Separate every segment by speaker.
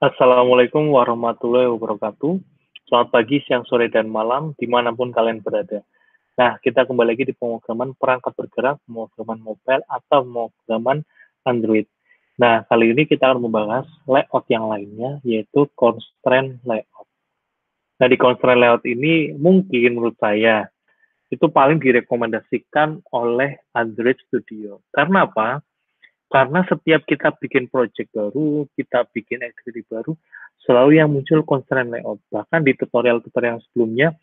Speaker 1: Assalamualaikum warahmatullahi wabarakatuh. Selamat pagi, siang, sore, dan malam, dimanapun kalian berada. Nah, kita kembali lagi di pemrograman perangkat bergerak, pemrograman mobile, atau pemrograman Android. Nah, kali ini kita akan membahas layout yang lainnya, yaitu constraint layout. Nah, di constraint layout ini mungkin menurut saya, itu paling direkomendasikan oleh Android Studio. Karena apa? Karena setiap kita bikin project baru, kita bikin activity baru, selalu yang muncul constraint layout. Bahkan di tutorial-tutorial sebelumnya,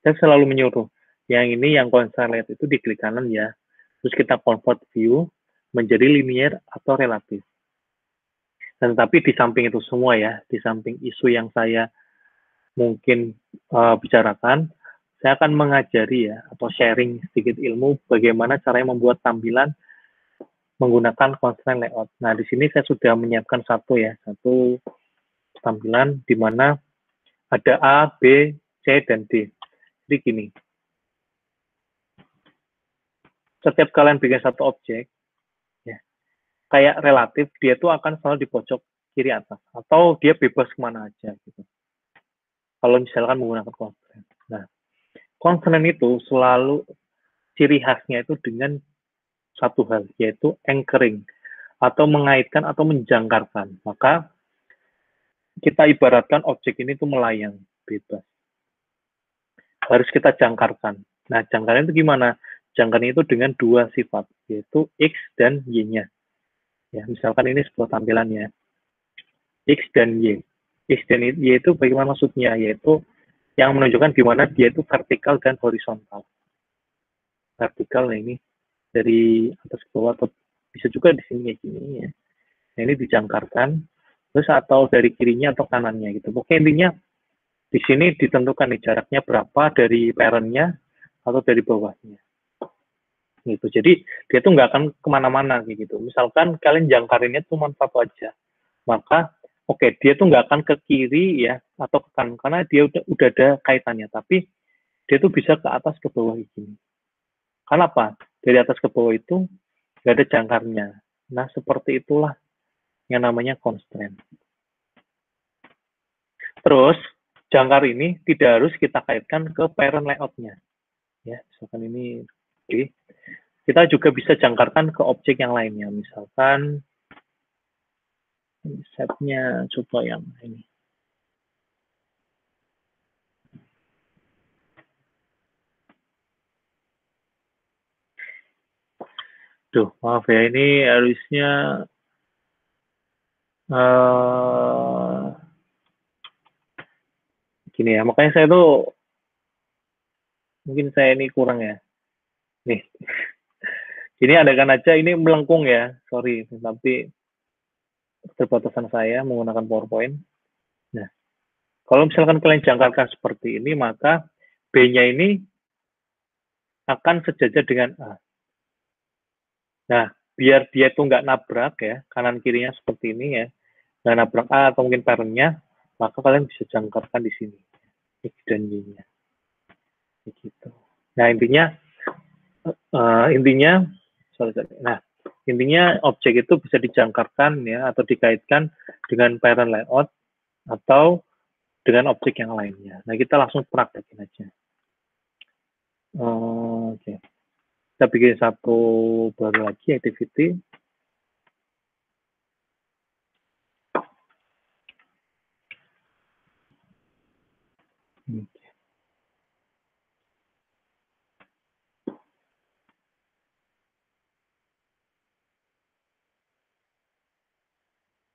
Speaker 1: saya selalu menyuruh, yang ini yang constraint layout itu diklik kanan ya. Terus kita convert view menjadi linear atau relatif. Dan tapi di samping itu semua ya, di samping isu yang saya mungkin bicarakan, saya akan mengajari ya, atau sharing sedikit ilmu bagaimana caranya membuat tampilan menggunakan constraint layout. Nah, di sini saya sudah menyiapkan satu tampilan di mana ada A, B, C, dan D. Jadi gini, setiap kalian bikin satu objek, ya, kayak relatif, dia tuh akan selalu di pojok kiri atas, atau dia bebas kemana aja, gitu. Kalau misalkan menggunakan constraint. Nah, constraint itu selalu ciri khasnya itu dengan satu hal, yaitu anchoring, atau mengaitkan atau menjangkarkan. Maka kita ibaratkan objek ini tuh melayang bebas. Harus kita jangkarkan. Nah, jangkarnya itu gimana? Jangkarnya itu dengan dua sifat, yaitu X dan Y-nya. Ya, misalkan ini sebuah tampilannya, X dan Y. X dan Y itu bagaimana maksudnya? Yaitu yang menunjukkan di mana dia itu vertikal dan horizontal. Vertikal, nah ini dari atas ke bawah, atau bisa juga di sini kayak gini ya. Nah, ini dijangkarkan, terus atau dari kirinya atau kanannya gitu. Pokoknya intinya di sini ditentukan nih jaraknya berapa dari parent-nya atau dari bawahnya. Gitu. Jadi dia tuh nggak akan kemana-mana gitu. Misalkan kalian jangkarinnya cuma satu aja, maka oke, dia tuh nggak akan ke kiri ya atau ke kanan karena dia udah ada kaitannya. Tapi dia tuh bisa ke atas ke bawah ini. Karena apa? Dari atas ke bawah itu nggak ada jangkarnya. Nah seperti itulah yang namanya constraint. Terus jangkar ini tidak harus kita kaitkan ke parent layout-nya. Ya, misalkan ini oke. Kita juga bisa jangkarkan ke objek yang lainnya. Misalkan setnya coba yang ini. Duh, maaf ya, ini harusnya gini ya. Makanya saya tuh mungkin saya ini kurang ya. Nih, ini adakan aja ini melengkung ya. Sorry, tapi keterbatasan saya menggunakan PowerPoint. Nah, kalau misalkan kalian jangkarkan seperti ini, maka B-nya ini akan sejajar dengan A. Nah, biar dia tuh nggak nabrak ya, kanan kirinya seperti ini ya, nggak nabrak A atau mungkin parentnya, maka kalian bisa jangkarkan di sini, X dan Y-nya. Begitu. Nah, intinya, sorry. Nah, intinya objek itu bisa dijangkarkan ya, atau dikaitkan dengan parent layout, atau dengan objek yang lainnya. Nah, kita langsung praktekin aja. Oke. Kita bikin satu baru lagi, activity.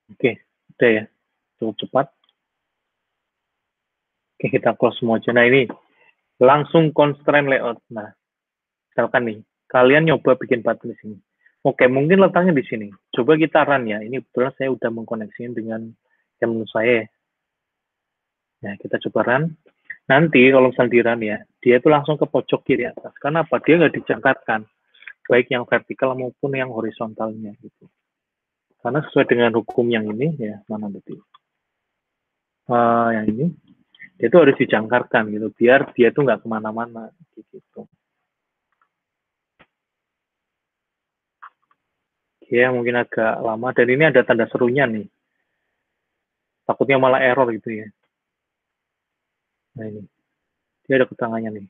Speaker 1: Oke, udah ya. Cukup cepat. Oke, kita close semua aja. Nah, ini langsung constraint layout. Nah, misalkan nih, kalian nyoba bikin button di sini. Oke, mungkin letaknya di sini. Coba kita run ya. Ini kebetulan saya udah mengkoneksikan dengan yang menurut saya. Nah, kita coba run. Nanti kalau misalnya di run ya, dia itu langsung ke pojok kiri atas. Karena apa? Dia nggak dijangkatkan. Baik yang vertikal maupun yang horizontalnya. Gitu. Karena sesuai dengan hukum yang ini, ya, mana berarti? Yang ini, dia itu harus dijangkarkan gitu. Biar dia itu nggak kemana-mana. Gitu. Ya, mungkin agak lama. Dan ini ada tanda serunya nih. takutnya malah error gitu ya. Nah ini, dia ada keterangannya nih.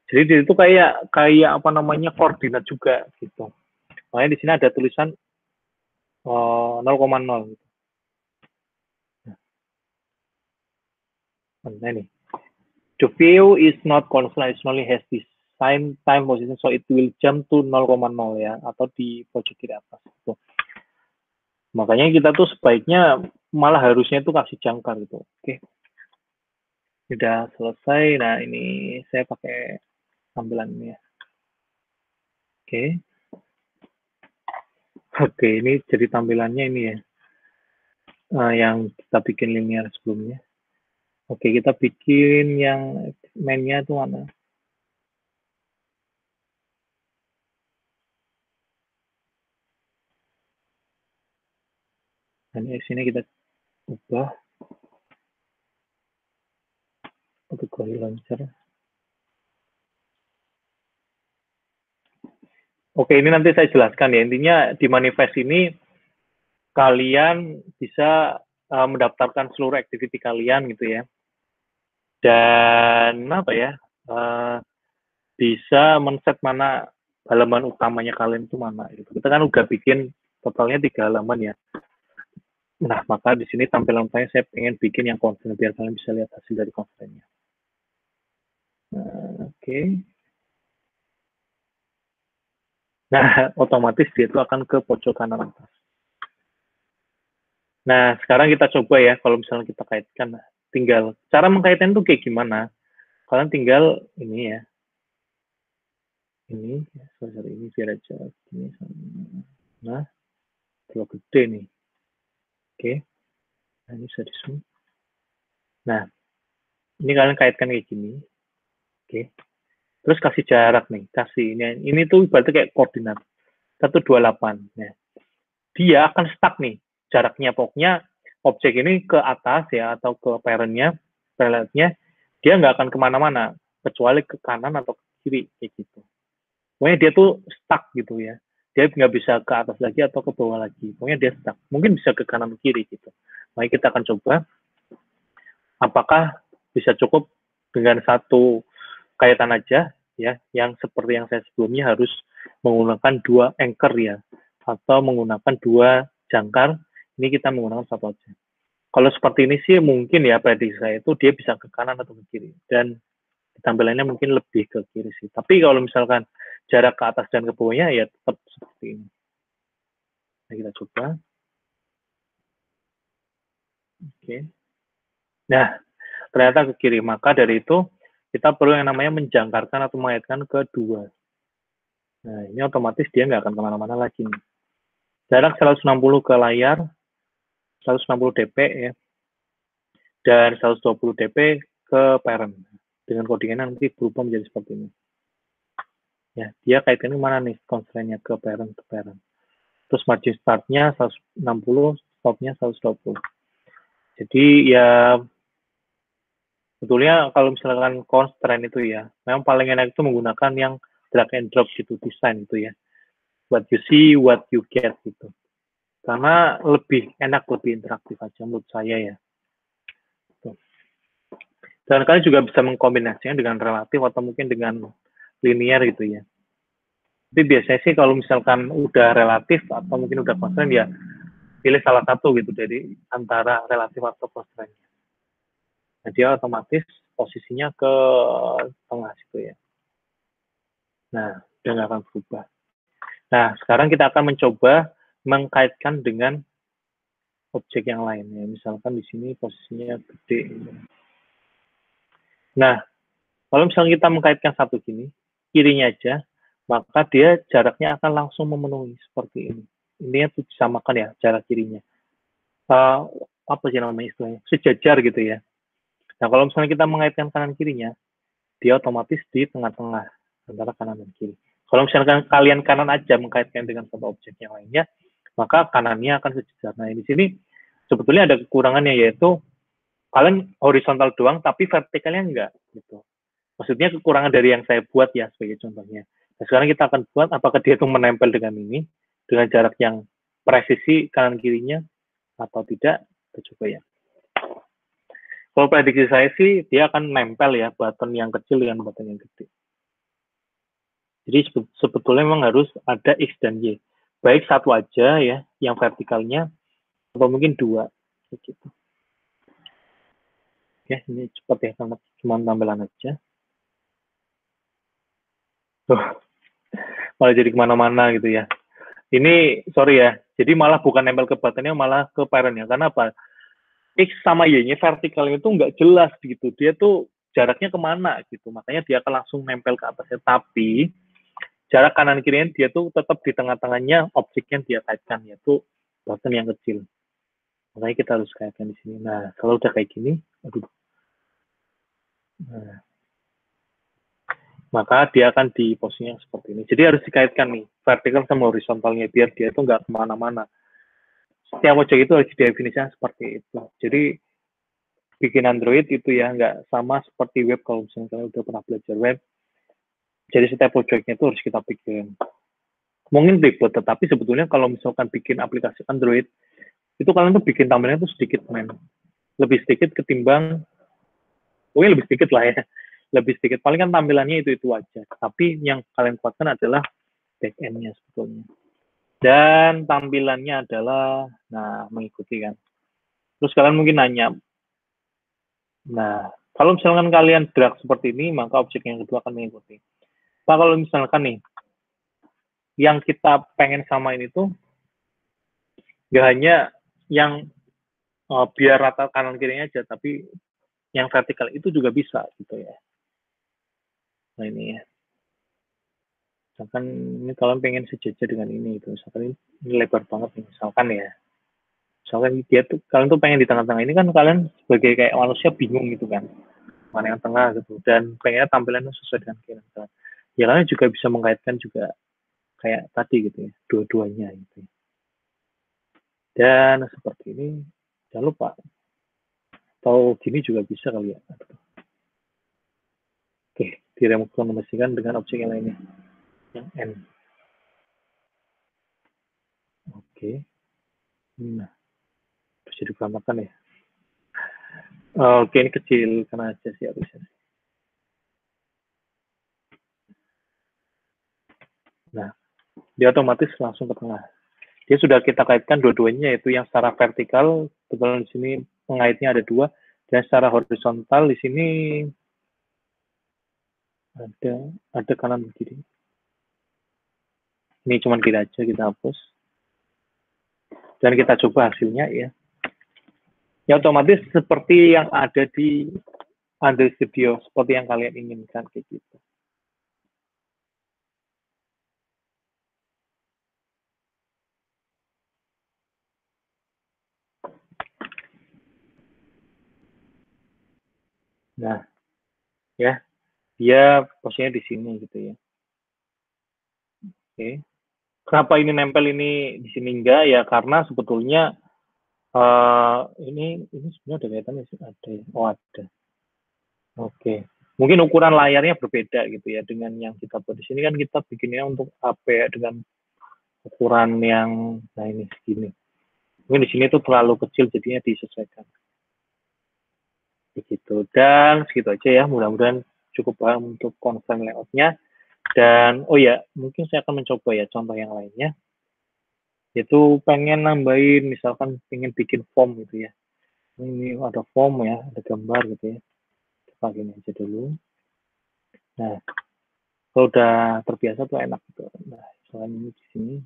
Speaker 1: Jadi dia itu kayak apa namanya koordinat juga gitu. Makanya di sini ada tulisan 0,0 gitu. Nah ini, the view is not constant, it only has this time position, so it will jump to 0,0 ya, atau di pojok kiri atas gitu. Makanya kita tuh sebaiknya malah harusnya itu kasih jangkar gitu. Oke. Sudah selesai. Nah, ini saya pakai tampilan ini ya. Oke. Oke, ini jadi tampilannya ini ya. Yang kita bikin linear sebelumnya. Oke, kita bikin yang main-nya itu mana? Dan di sini kita ubah kategori launcher. Oke, ini nanti saya jelaskan ya. Intinya di manifest ini kalian bisa mendaftarkan seluruh activity kalian gitu ya. Dan apa ya? Bisa men-set mana halaman utamanya kalian itu mana gitu. Kita kan udah bikin totalnya 3 halaman ya. Nah, maka di sini tampilan saya pengen bikin yang konsen biar kalian bisa lihat hasil dari konsennya. Oke. Nah, otomatis dia itu akan ke pojok kanan atas. Nah, sekarang kita coba ya, kalau misalnya kita kaitkan, tinggal cara mengkaitkan itu kayak gimana? Kalian tinggal ini ya, ini, sorry, ini biar aja, ini, nah, terlalu gede nih, oke, nah ini bisa di zoom. Nah, ini kalian kaitkan kayak gini, oke, terus kasih jarak nih, kasih ini tuh berarti kayak koordinat 128, nah, dia akan stuck nih, jaraknya pokoknya objek ini ke atas ya atau ke parentnya, dia nggak akan kemana-mana kecuali ke kanan atau ke kiri kayak gitu. Pokoknya dia tuh stuck gitu ya. Dia nggak bisa ke atas lagi atau ke bawah lagi. Pokoknya dia stuck. Mungkin bisa ke kanan ke kiri gitu. Mari kita akan coba apakah bisa cukup dengan satu kaitan aja ya, yang seperti yang saya sebelumnya harus menggunakan 2 anchor ya, atau menggunakan 2 jangkar. Ini kita menggunakan satu aja. Kalau seperti ini sih mungkin ya prediksi saya itu dia bisa ke kanan atau ke kiri, dan tampilannya mungkin lebih ke kiri sih. Tapi kalau misalkan jarak ke atas dan ke bawahnya ya tetap seperti ini. Nah, kita coba. Oke. Nah, ternyata ke kiri. Maka dari itu kita perlu yang namanya menjangkarkan atau mengaitkan ke 2. Nah, ini otomatis dia nggak akan kemana-mana lagi nih. Jarak 160 ke layar, 160 dp ya, dan 120 dp ke parent. Dengan codingannya nanti berubah menjadi seperti ini. Ya, dia kaitannya mana nih constraint-nya ke parent. Terus margin start-nya 160, stop-nya 120. Jadi ya sebetulnya kalau misalkan constraint itu ya, memang paling enak itu menggunakan yang drag and drop gitu, desain gitu ya. What you see, what you get gitu. Karena lebih enak, lebih interaktif aja menurut saya ya. Dan kalian juga bisa mengkombinasikan dengan relatif atau mungkin dengan linear gitu ya. Tapi biasanya sih kalau misalkan udah relatif atau mungkin udah constraint ya pilih salah satu gitu dari antara relatif atau constraint. Nah, dia otomatis posisinya ke tengah situ ya. Nah, udah nggak akan berubah. Nah, sekarang kita akan mencoba mengkaitkan dengan objek yang lain ya. Misalkan di sini posisinya gede. Nah, kalau misalnya kita mengkaitkan satu gini, kirinya aja, maka dia jaraknya akan langsung memenuhi seperti ini. Ini tuh disamakan ya jarak kirinya. Apa sih namanya istilahnya? Sejajar gitu ya. Nah, kalau misalnya kita mengaitkan kanan kirinya, dia otomatis di tengah-tengah antara kanan dan kiri. Kalau misalkan kalian kanan aja mengkaitkan dengan satu objek yang lainnya, maka kanannya akan sejajar. Nah, di sini sebetulnya ada kekurangannya, yaitu kalian horizontal doang, tapi vertikalnya enggak. Gitu. Maksudnya kekurangan dari yang saya buat ya, sebagai contohnya. Nah, sekarang kita akan buat apakah dia itu menempel dengan ini, dengan jarak yang presisi kanan kirinya, atau tidak, kita coba ya. Kalau prediksi saya sih dia akan nempel ya button yang kecil dengan button yang gede. Jadi sebetulnya memang harus ada X dan Y. Baik satu aja ya yang vertikalnya atau mungkin dua gitu. Ya, ini cepat ya karena cuma tampilan aja. Malah jadi kemana-mana gitu ya. Ini sorry ya, jadi malah bukan nempel ke buttonnya, malah ke parentnya. Karena apa? X sama Y-nya vertikalnya itu nggak jelas gitu. Dia tuh jaraknya kemana gitu. Makanya dia akan langsung nempel ke atasnya. Tapi jarak kanan kirinya dia tuh tetap di tengah-tengahnya objek yang dia kaitkan, yaitu button yang kecil. Makanya kita harus kaitkan di sini. Nah, kalau udah kayak gini, aduh. Nah, maka dia akan di posisinya seperti ini. Jadi harus dikaitkan nih, vertikal sama horizontalnya, biar dia itu nggak kemana-mana. Setiap objek itu harus didefinisikan seperti itu. Jadi bikin Android itu ya nggak sama seperti web kalau misalnya kalian udah pernah belajar web. Jadi setiap projectnya itu harus kita pikirin. Mungkin ribet, tetapi sebetulnya kalau misalkan bikin aplikasi Android, itu kalian tuh bikin tampilannya tuh sedikit men. Lebih sedikit ketimbang, mungkin lebih sedikit lah ya. Lebih sedikit. Paling kan tampilannya itu aja. Tapi yang kalian kuatkan adalah back end-nya sebetulnya. Dan tampilannya adalah, nah mengikuti kan. Terus kalian mungkin nanya, nah kalau misalkan kalian drag seperti ini, maka objek yang kedua akan mengikuti. Nah kalau misalkan nih, yang kita pengen samain itu, nggak hanya yang biar rata kanan kirinya aja, tapi yang vertikal itu juga bisa gitu ya. Nah ini ya. Misalkan ini kalian pengen sejajar dengan ini, gitu. Misalkan ini lebar banget nih, misalkan ya. Misalkan dia tuh, kalian tuh pengen di tengah-tengah ini kan kalian sebagai kayak manusia bingung gitu kan. Mana yang tengah gitu. Dan pengennya tampilannya sesuai dengan keinginan. Ya kalian juga bisa mengkaitkan juga kayak tadi gitu ya, dua-duanya gitu. Dan seperti ini, jangan lupa. Atau gini juga bisa kali ya. Oke, direkomendasikan dengan objek yang lainnya. Yang N. Oke. Nah, terus jadi berantakan ya. Oke, ini kecil karena aja sih harusnya. Nah, dia otomatis langsung ke tengah. Dia sudah kita kaitkan dua-duanya, yaitu yang secara vertikal, kebetulan di sini pengaitnya ada dua, dan secara horizontal di sini ada kanan kiri. Ini cuma kita aja, kita hapus. Dan kita coba hasilnya ya. Ya otomatis seperti yang ada di Android Studio, seperti yang kalian inginkan kayak gitu. Nah, ya, dia posisinya di sini gitu ya. Oke. Kenapa ini nempel ini di sini enggak ya? Karena sebetulnya ini sebenarnya ada kaitannya sih, ada ya. Oh ada. Oke. Mungkin ukuran layarnya berbeda gitu ya dengan yang kita buat di sini kan kita bikinnya untuk HP dengan ukuran yang nah ini segini. Mungkin di sini tuh terlalu kecil jadinya disesuaikan. Begitu. Dan segitu aja ya. Mudah-mudahan cukup paham untuk konsep layoutnya. Dan oh ya, mungkin saya akan mencoba ya contoh yang lainnya. Itu pengen nambahin misalkan pengen bikin form gitu ya. Ini ada form ya, ada gambar gitu ya. Kita gini aja dulu. Nah, kalau udah terbiasa tuh enak gitu. Nah, misalkan ini di sini.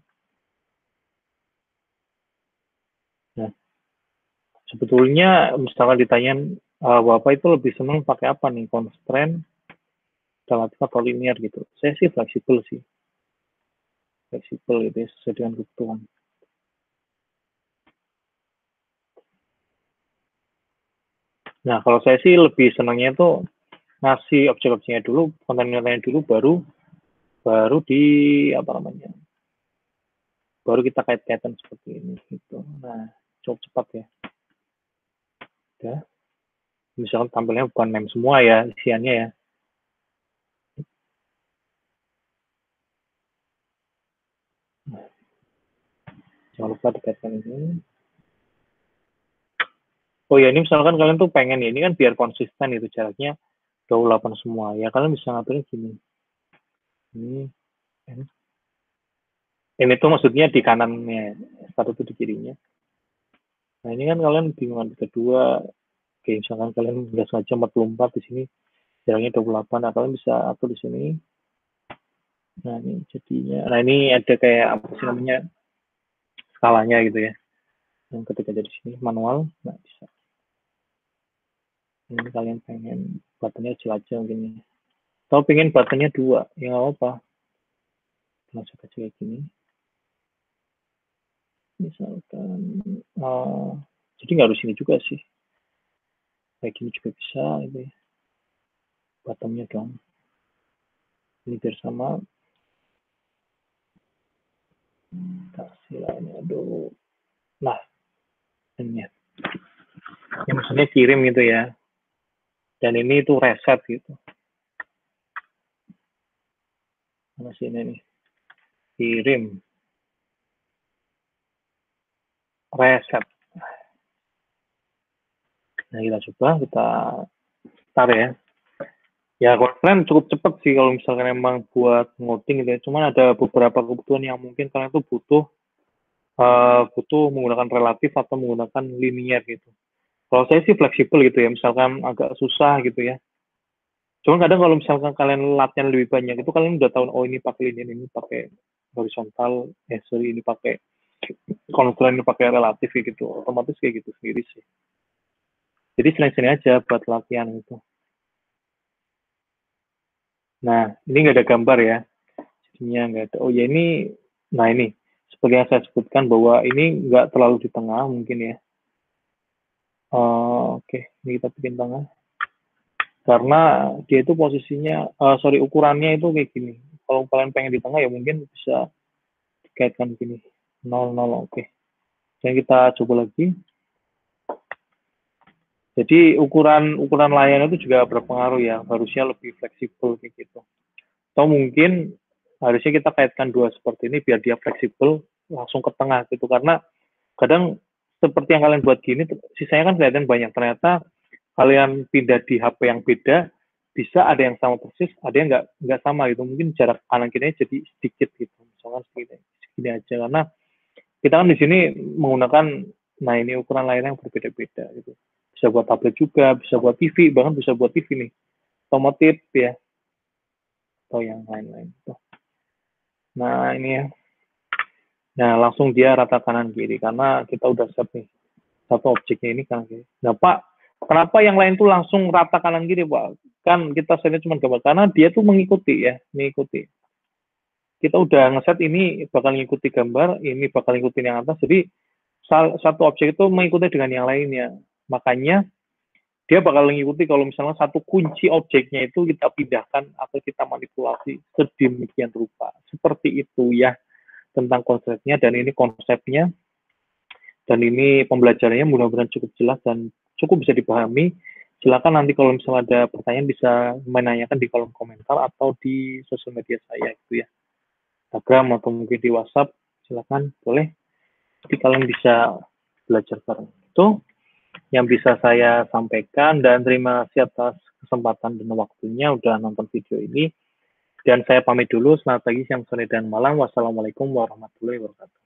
Speaker 1: Nah, sebetulnya misalkan ditanyain Bapak itu lebih senang pakai apa nih? Constraint, relatif atau linear gitu. Saya sih fleksibel sih. Fleksibel gitu ya, sesuai dengan kebutuhan. Nah, kalau saya sih lebih senangnya itu ngasih objek-objeknya dulu, konten-kontennya dulu, baru di apa namanya, baru kita kait-kaitan seperti ini gitu. Nah, cukup cepat ya. Ya. Misalkan tampilnya bukan name semua ya isiannya ya. Jangan lupa dikaitkan ini. oh ya ini misalkan kalian tuh pengen ya, ini kan biar konsisten itu jaraknya 28 semua. Ya kalian bisa ngaturnya gini. Ini tuh maksudnya di kanannya, satu tuh di kirinya. Nah ini kan kalian bingungan kedua, kayak misalkan kalian nggak sengaja 44 di sini, jaraknya 28, nah kalian bisa atur di sini. Nah ini jadinya, nah ini ada kayak apa sih namanya skalanya gitu ya. Yang ketika dari sini manual, nggak bisa. Ini kalian pengen buttonnya kecil aja mungkin. Atau pengen buttonnya 2, ya nggak apa-apa. Langsung aja kayak gini. Misalkan, jadi nggak harus ini juga sih. Kayak gini juga bisa gitu ya. Bottomnya dong. Ini biar sama. Kasih lainnya dulu. Nah, ini ya. Yang maksudnya kirim gitu ya. Dan ini itu reset gitu. Mana sini nih? Kirim. Reset. Nah, kita coba, kita start ya. Ya, kalian cukup cepat sih kalau misalkan emang buat ngoding gitu ya. Cuman ada beberapa kebutuhan yang mungkin kalian tuh butuh menggunakan relatif atau menggunakan linier gitu. Kalau saya sih fleksibel gitu ya, misalkan agak susah gitu ya. Cuman kadang kalau misalkan kalian latihan lebih banyak itu kalian udah tahu oh ini pakai linier, ini pakai horizontal, ini pakai constraint, ini pakai relatif gitu. Otomatis kayak gitu sendiri sih. Jadi sini aja buat latihan itu. Nah, ini nggak ada gambar ya. Jadinya nggak ada. Oh ya ini, nah ini seperti yang saya sebutkan bahwa ini nggak terlalu di tengah mungkin ya. Oke, ini kita bikin tengah. Karena dia itu posisinya, ukurannya itu kayak gini. Kalau kalian pengen di tengah ya mungkin bisa dikaitkan gini. 0, 0, oke. Dan kita coba lagi. Jadi ukuran layar itu juga berpengaruh ya. Harusnya lebih fleksibel kayak gitu. Atau mungkin harusnya kita kaitkan dua seperti ini biar dia fleksibel langsung ke tengah gitu. Karena kadang seperti yang kalian buat gini, sisanya kan kelihatan banyak. Ternyata kalian pindah di HP yang beda, bisa ada yang sama persis, ada yang nggak sama gitu. Mungkin jarak kanan kirinya jadi sedikit gitu. Misalkan segini aja. Karena kita kan di sini menggunakan, nah ini ukuran layar yang berbeda-beda gitu. Bisa buat tablet juga, bisa buat TV, bahkan bisa buat TV nih. Otomotif ya, atau yang lain-lain. Nah ini ya. Nah langsung dia rata kanan kiri karena kita udah set nih satu objeknya ini kanan kiri. Nah Pak, kenapa yang lain tuh langsung rata kanan kiri Pak? Kan kita setnya cuma gambar karena dia tuh mengikuti ya, mengikuti. Kita udah ngeset ini bakal ngikuti gambar, ini bakal ngikutin yang atas. Jadi satu objek itu mengikuti dengan yang lainnya. Makanya dia bakal mengikuti kalau misalnya satu kunci objeknya itu kita pindahkan atau kita manipulasi sedemikian rupa. Seperti itu ya tentang konsepnya, dan ini konsepnya, dan ini pembelajarannya mudah-mudahan cukup jelas dan cukup bisa dipahami. Silakan nanti kalau misalnya ada pertanyaan bisa menanyakan di kolom komentar atau di sosial media saya gitu ya. Instagram atau mungkin di WhatsApp, silakan boleh. Jadi kalian bisa belajar bareng. Itu yang bisa saya sampaikan, dan terima kasih atas kesempatan dan waktunya udah nonton video ini. Dan saya pamit dulu, selamat pagi, siang, sore, dan malam. Wassalamualaikum warahmatullahi wabarakatuh.